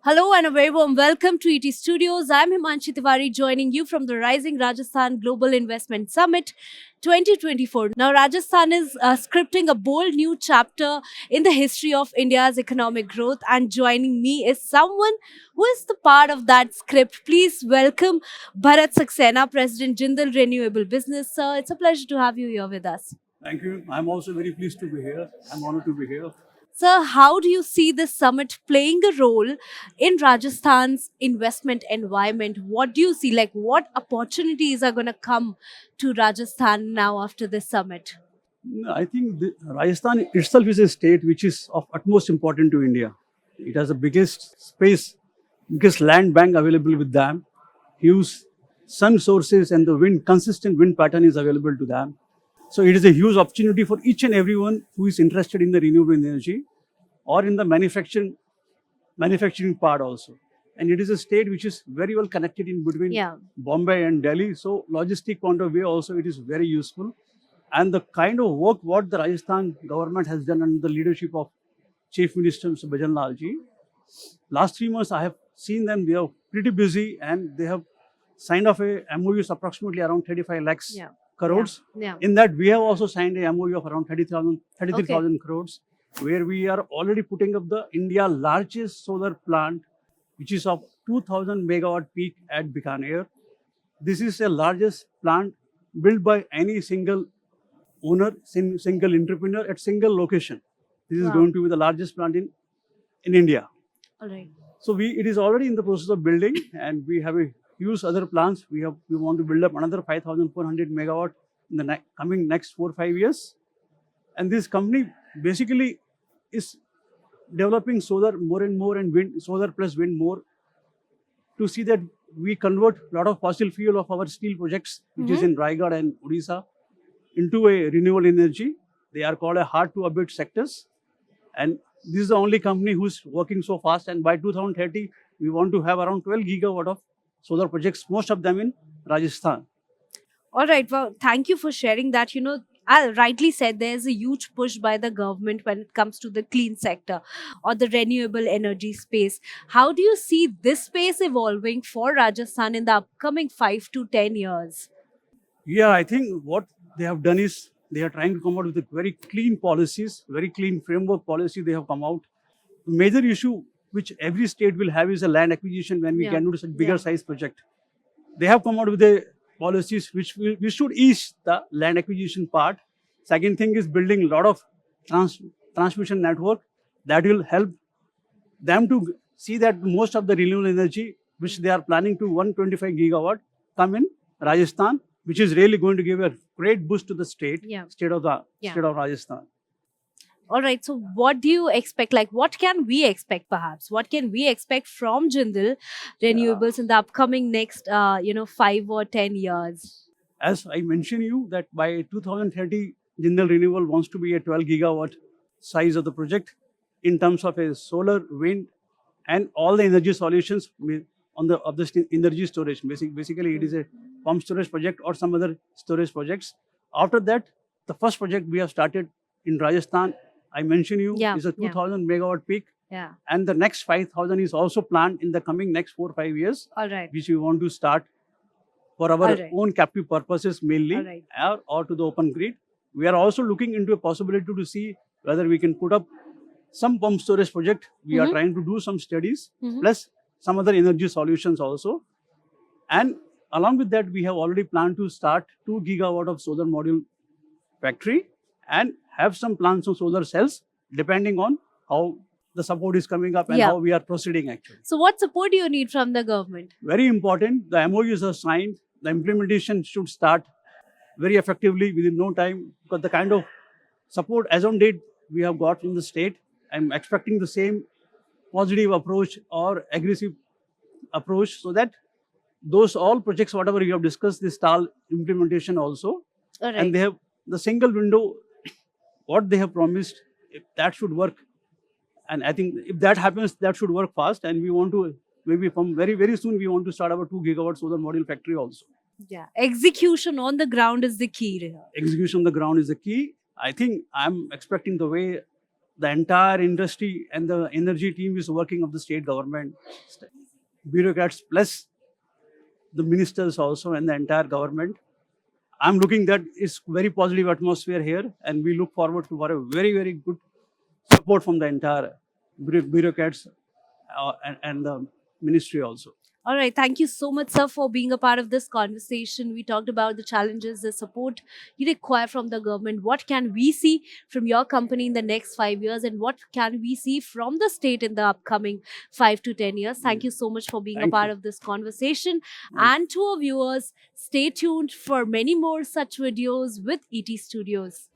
Hello and a very warm welcome to ET Studios. I'm Himanshi Tiwari joining you from the Rising Rajasthan Global Investment Summit 2024. Now, Rajasthan is scripting a bold new chapter in the history of India's economic growth, and joining me is someone who is the part of that script. Please welcome Bharat Saxena, President Jindal Renewable Business. Sir, it's a pleasure to have you here with us. Thank you. I'm also very pleased to be here. I'm honored to be here. Sir, how do you see this summit playing a role in Rajasthan's investment environment? What do you see? Like, what opportunities are going to come to Rajasthan now after this summit? I think Rajasthan itself is a state which is of utmost importance to India. It has the biggest space, biggest land bank available with them. Huge sun sources and the wind, consistent wind pattern is available to them. So it is a huge opportunity for each and everyone who is interested in the renewable energy or in the manufacturing part also. And it is a state which is very well connected in between Yeah. Bombay and Delhi. So logistic point of view also it is very useful. And the kind of work what the Rajasthan government has done under the leadership of Chief Minister Mr. Bhajan Lal ji, last 3 months I have seen them, they are pretty busy and they have signed off a MOUs approximately around 35 lakhs Yeah. crores. Yeah. In that, we have also signed a MOU of around 33,000 Okay. crores, where we are already putting up the India largest solar plant, which is of 2,000 megawatt peak at Bikaner. This is the largest plant built by any single owner, single entrepreneur at single location. This is Wow. going to be the largest plant in India. All right. So it is already in the process of building, and we have a huge other plans. We want to build up another 5,400 megawatt in the coming next 4 5 years. And this company basically is developing solar more and more and wind, solar plus wind more, to see that we convert a lot of fossil fuel of our steel projects, which is in Raigad and Odisha, into a renewable energy. They are called a hard to abate sectors. And this is the only company who's working so fast. And by 2030, we want to have around 12 gigawatt of solar projects, most of them in Rajasthan. All right. Well, thank you for sharing that. I rightly said there's a huge push by the government when it comes to the clean sector or the renewable energy space. How do you see this space evolving for Rajasthan in the upcoming 5 to 10 years? Yeah, I think what they have done is they are trying to come out with a very clean policies, very clean framework policy they have come out. Major issue which every state will have is a land acquisition when we Yeah. can do such Yeah. bigger size project. They have come out with the policies which we should ease the land acquisition part. Second thing is building a lot of transmission network that will help them to see that most of the renewable energy which they are planning to 125 gigawatt come in Rajasthan, which is really going to give a great boost to the Yeah. state of the Yeah. state of Rajasthan. All right. So, what do you expect? Like, what can we expect, perhaps? What can we expect from Jindal Yeah. Renewables in the upcoming next, 5 or 10 years? As I mentioned you that by 2030, Jindal Renewable wants to be a 12 gigawatt size of the project in terms of a solar, wind, and all the energy solutions on the of the energy storage. Basically, it is a pump storage project or some other storage projects. After that, the first project we have started in Rajasthan, I mentioned you, Yeah. is a Yeah. 2,000 megawatt peak, Yeah. and the next 5,000 is also planned in the coming next 4 5 years, All right. which we want to start for our All right. own captive purposes mainly, All right. or to the open grid. We are also looking into a possibility to see whether we can put up some pump storage project. We are Mhm. trying to do some studies, Mhm. plus some other energy solutions also. And along with that, we have already planned to start 2 gigawatt of solar module factory and have some plans on solar cells, depending on how the support is coming up and Yeah. how we are proceeding actually. So, what support do you need from the government? Very important, the MOUs are signed, the implementation should start very effectively within no time, because the kind of support as on date we have got from the state, I'm expecting the same positive approach or aggressive approach, so that those all projects, whatever you have discussed, this stall implementation also, All and right. they have the single window, what they have promised, if that should work. And I think if that happens, that should work fast. And we want to, maybe from very, very soon, we want to start our 2 gigawatt solar module factory also. Yeah. Execution on the ground is the key here. Execution on the ground is the key. I think I'm expecting the way the entire industry and the energy team is working of the state government, bureaucrats plus the ministers also and the entire government. I'm looking that it's very positive atmosphere here, and we look forward to for a very, very good support from the entire bureaucrats and the ministry also. All right. Thank you so much, sir, for being a part of this conversation. We talked about the challenges, the support you require from the government. What can we see from your company in the next 5 years, and what can we see from the state in the upcoming 5 to 10 years? Thank you so much for being a Thank part you. of this conversation. Thank And to our viewers, stay tuned for many more such videos with ET Studios.